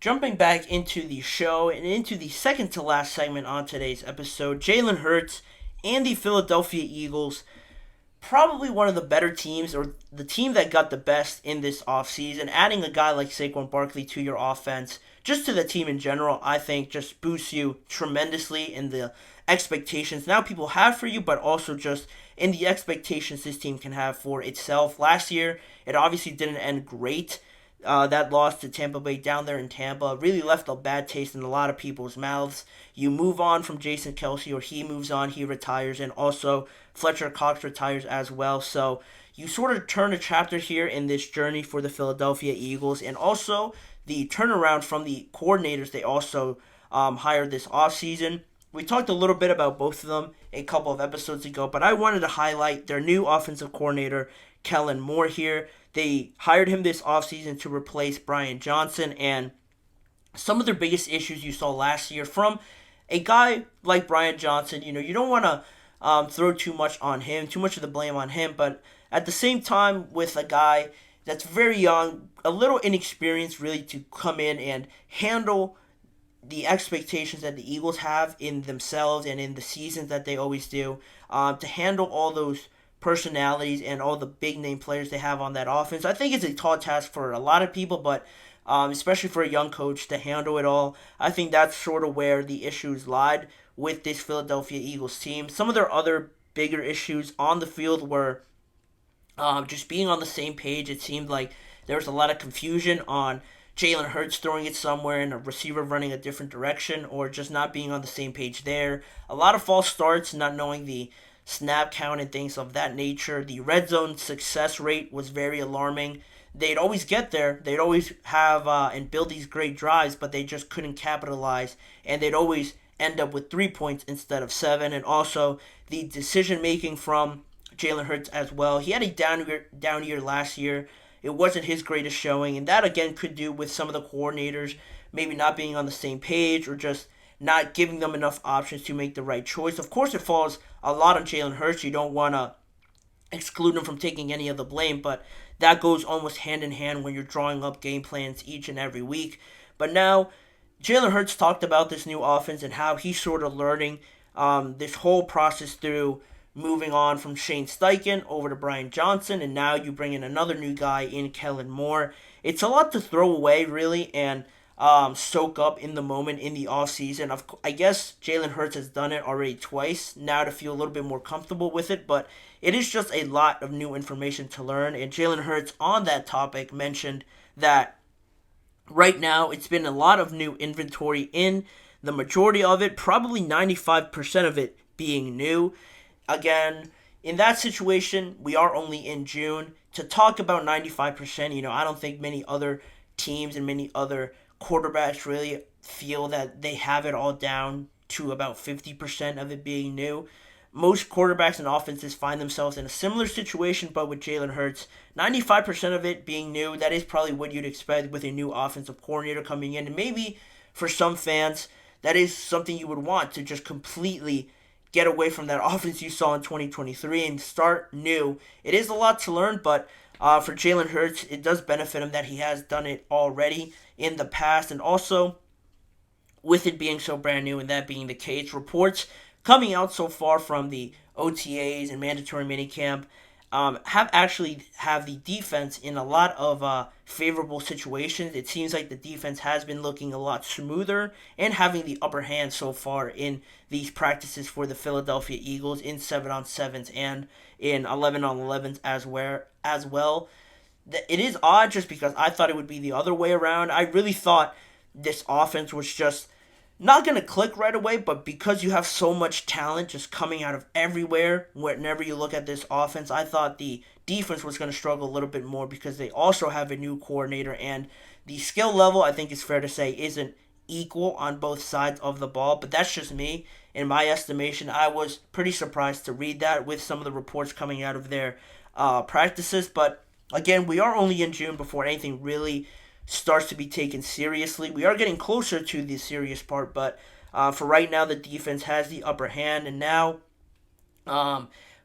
Jumping back into the show and into the second to last segment on today's episode, Jalen Hurts and the Philadelphia Eagles, probably one of the better teams, or the team that got the best in this offseason. Adding a guy like Saquon Barkley to your offense, just to the team in general, I think just boosts you tremendously in the expectations now people have for you, but also just in the expectations this team can have for itself. Last year, it obviously didn't end great. That loss to Tampa Bay down there in Tampa really left a bad taste in a lot of people's mouths. You move on from Jason Kelsey, or he moves on, he retires, and also Fletcher Cox retires as well. So you sort of turn a chapter here in this journey for the Philadelphia Eagles, and also the turnaround from the coordinators they also hired this offseason. We talked a little bit about both of them a couple of episodes ago, but I wanted to highlight their new offensive coordinator, Kellen Moore, here. They hired him this offseason to replace Brian Johnson, and some of their biggest issues you saw last year from a guy like Brian Johnson, you don't want to throw too much on him, too much of the blame on him, but at the same time, with a guy that's very young, a little inexperienced really to come in and handle the expectations that the Eagles have in themselves and in the seasons that they always do, to handle all those personalities and all the big name players they have on that offense. I think it's a tall task for a lot of people, but especially for a young coach to handle it all. I think that's sort of where the issues lied with this Philadelphia Eagles team. Some of their other bigger issues on the field were just being on the same page. It seemed like there was a lot of confusion on Jalen Hurts throwing it somewhere and a receiver running a different direction, or just not being on the same page there. A lot of false starts, not knowing the snap count and things of that nature. The red zone success rate was very alarming. They'd always get there. They'd always have and build these great drives, but they just couldn't capitalize. And they'd always end up with 3 points instead of 7. And also the decision making from Jalen Hurts as well. He had a down year last year. It wasn't his greatest showing, and that again could do with some of the coordinators maybe not being on the same page, or just not giving them enough options to make the right choice. Of course, it falls a lot on Jalen Hurts. You don't want to exclude him from taking any of the blame, but that goes almost hand in hand when you're drawing up game plans each and every week. But now, Jalen Hurts talked about this new offense and how he's sort of learning this whole process through moving on from Shane Steichen over to Brian Johnson, and now you bring in another new guy in Kellen Moore. It's a lot to throw away, really, and soak up in the moment in the offseason. I guess Jalen Hurts has done it already twice now to feel a little bit more comfortable with it, but it is just a lot of new information to learn. And Jalen Hurts, on that topic, mentioned that right now it's been a lot of new inventory in the majority of it, probably 95% of it being new. Again, in that situation, we are only in June. To talk about 95%, I don't think many other teams and many other quarterbacks really feel that they have it all down to about 50% of it being new. Most quarterbacks and offenses find themselves in a similar situation, but with Jalen Hurts, 95% of it being new, that is probably what you'd expect with a new offensive coordinator coming in. And maybe for some fans, that is something you would want, to just completely get away from that offense you saw in 2023 and start new. It is a lot to learn, but for Jalen Hurts, it does benefit him that he has done it already in the past. And also, with it being so brand new and that being the case, reports coming out so far from the OTAs and mandatory minicamp have the defense in a lot of favorable situations. It seems like the defense has been looking a lot smoother and having the upper hand so far in these practices for the Philadelphia Eagles in 7-on-7s and in 11-on-11s as well. It is odd just because I thought it would be the other way around. I really thought this offense was just not going to click right away, but because you have so much talent just coming out of everywhere, whenever you look at this offense, I thought the defense was going to struggle a little bit more because they also have a new coordinator, and the skill level, I think it's fair to say, isn't equal on both sides of the ball, but that's just me. In my estimation, I was pretty surprised to read that with some of the reports coming out of their practices, but again, we are only in June before anything really starts to be taken seriously. We are getting closer to the serious part, but for right now, the defense has the upper hand. And now,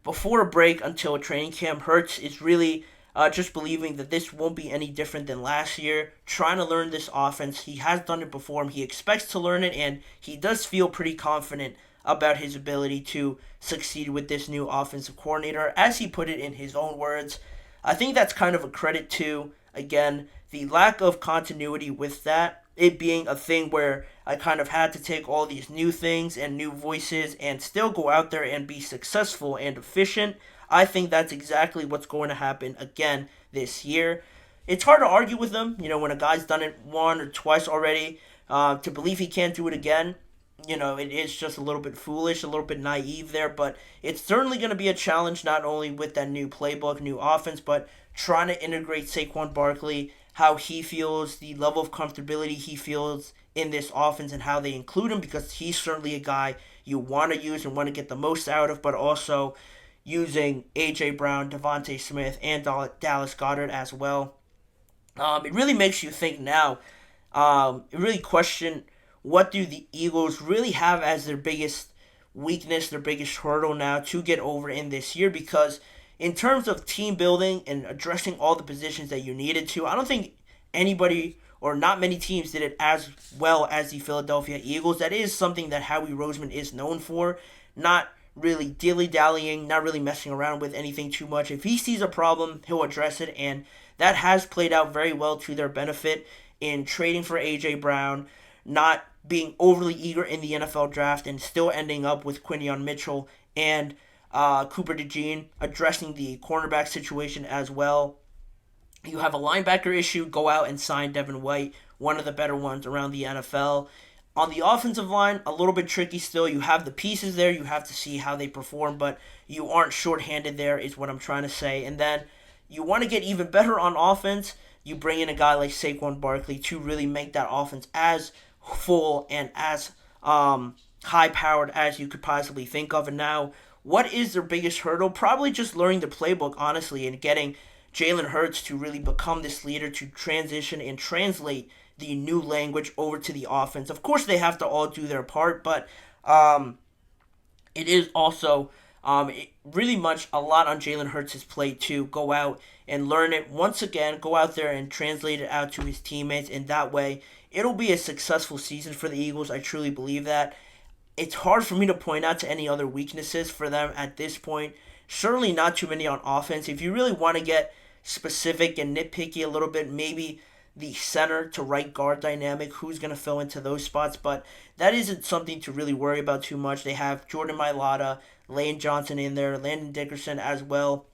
before a break until training camp, Hurts is really just believing that this won't be any different than last year, trying to learn this offense. He has done it before, and he expects to learn it, and he does feel pretty confident about his ability to succeed with this new offensive coordinator, as he put it in his own words. I think that's kind of a credit to, again, the lack of continuity with that, it being a thing where I kind of had to take all these new things and new voices and still go out there and be successful and efficient. I think that's exactly what's going to happen again this year. It's hard to argue with them, when a guy's done it one or twice already, to believe he can't do it again. It is just a little bit foolish, a little bit naive there, but it's certainly going to be a challenge not only with that new playbook, new offense, but trying to integrate Saquon Barkley, how he feels, the level of comfortability he feels in this offense and how they include him, because he's certainly a guy you want to use and want to get the most out of, but also using A.J. Brown, Devontae Smith, and Dallas Goedert as well. It really makes you think now, really question what do the Eagles really have as their biggest weakness, their biggest hurdle now to get over in this year, because in terms of team building and addressing all the positions that you needed to, I don't think anybody or not many teams did it as well as the Philadelphia Eagles. That is something that Howie Roseman is known for, not really dilly-dallying, not really messing around with anything too much. If he sees a problem, he'll address it, and that has played out very well to their benefit in trading for A.J. Brown, not being overly eager in the NFL draft, and still ending up with Quinyon Mitchell and Cooper DeJean addressing the cornerback situation as well. You have a linebacker issue, go out and sign Devin White, one of the better ones around the NFL. On the offensive line, a little bit tricky still. You have the pieces there, you have to see how they perform, but you aren't shorthanded there is what I'm trying to say. And then you want to get even better on offense, you bring in a guy like Saquon Barkley to really make that offense as full and as high-powered as you could possibly think of. And now, what is their biggest hurdle? Probably just learning the playbook, honestly, and getting Jalen Hurts to really become this leader, to transition and translate the new language over to the offense. Of course, they have to all do their part, but it is also really much a lot on Jalen Hurts' plate to go out and learn it once again, go out there and translate it out to his teammates, and that way it'll be a successful season for the Eagles. I truly believe that. It's hard for me to point out to any other weaknesses for them at this point. Certainly not too many on offense. If you really want to get specific and nitpicky a little bit, maybe the center to right guard dynamic, who's going to fill into those spots, but that isn't something to really worry about too much. They have Jordan Mailata, Lane Johnson in there, Landon Dickerson as well.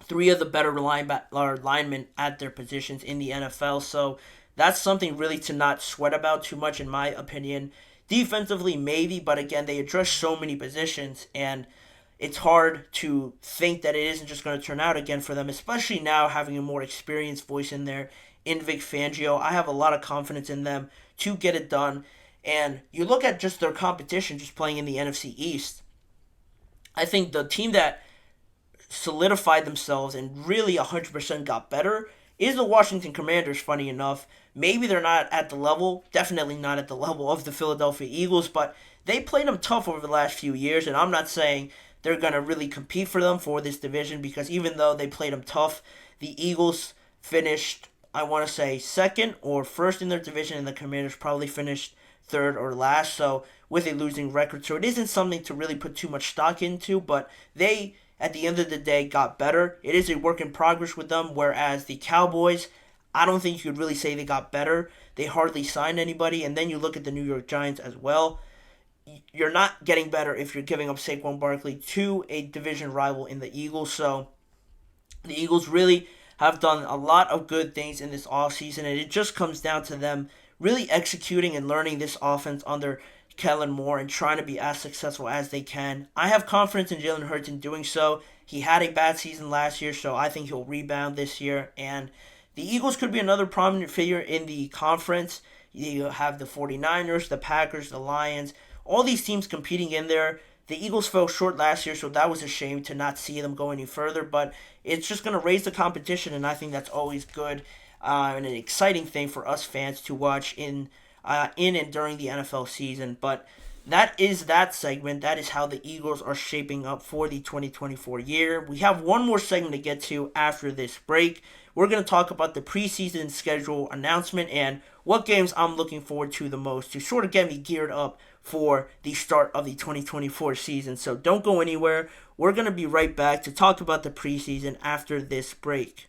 Three of the better linemen at their positions in the NFL, so that's something really to not sweat about too much in my opinion. Defensively, maybe, but again, they address so many positions, and it's hard to think that it isn't just going to turn out again for them, especially now having a more experienced voice in there in Vic Fangio. I have a lot of confidence in them to get it done. And you look at just their competition, just playing in the NFC East, I think the team that solidified themselves and really 100% got better is the Washington Commanders, funny enough. Maybe they're not at the level, definitely not at the level of the Philadelphia Eagles, but they played them tough over the last few years, and I'm not saying they're going to really compete for them for this division, because even though they played them tough, the Eagles finished, I want to say, second or first in their division, and the Commanders probably finished third or last, so with a losing record. So it isn't something to really put too much stock into, but they, at the end of the day, got better. It is a work in progress with them, whereas the Cowboys, I don't think you could really say they got better. They hardly signed anybody, and then you look at the New York Giants as well. You're not getting better if you're giving up Saquon Barkley to a division rival in the Eagles. So the Eagles really have done a lot of good things in this offseason, and it just comes down to them really executing and learning this offense under Kellen Moore and trying to be as successful as they can. I have confidence in Jalen Hurts in doing so. He had a bad season last year, so I think he'll rebound this year, and the Eagles could be another prominent figure in the conference. You have the 49ers, the Packers, the Lions, all these teams competing in there. The Eagles fell short last year, so that was a shame to not see them go any further, but it's just going to raise the competition, and I think that's always good and an exciting thing for us fans to watch in and during the NFL season. But that is that segment. That is how the Eagles are shaping up for the 2024 year. We have one more segment to get to after this break. We're going to talk about the preseason schedule announcement and what games I'm looking forward to the most to sort of get me geared up for the start of the 2024 season. So don't go anywhere. We're going to be right back to talk about the preseason after this break.